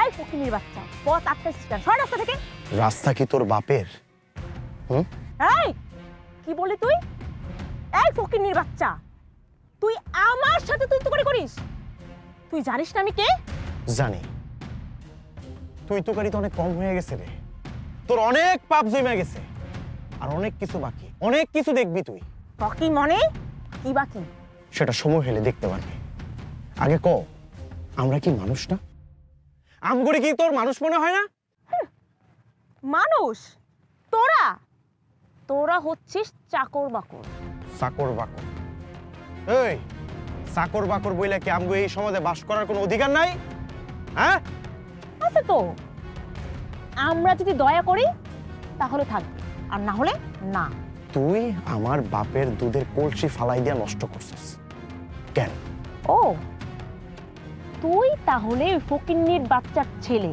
এই ফকিন্নির বাচ্চা, পথ আটকাইছিস কেন? সর রাস্তা থেকে। রাস্তা কি তোর বাপের? এই কি বলি তুই? এই ফকিন্নির বাচ্চা, তুই আমার সাথে তুই তো করিস? তুই জানিস না আমি কে? জানি। তুই তুকারি তো অনেক কম হয়ে গেছে রে, তোর অনেক পাপ জমে গেছে, আর অনেক কিছু বাকি, অনেক কিছু দেখবি তুই। বাকি মনে কি বাকি? সেটা সময় হলে দেখতে পারবি। আগে ক, আমরা কি মানুষ না? আমগুড়ি কি তোর মানুষ মনে হয় না? মানুষ? তোরা তোরা হচ্ছিস চাকর বাকর। চাকর বাকর? এই চাকর বাকর বইলে কি আমগো এই সমাজে বাস করার কোনো অধিকার নাই? হ্যাঁ আছে তো। আমরা যদি দয়া করি তাহলে থাকবে, আর না হলে না। তুই আমার বাপের দুধের কলসি ফালাই দিয়া নষ্ট করছিস কেন? ও, তুই তাহলে ওই ফকিন্নির বাচ্চার ছেলে,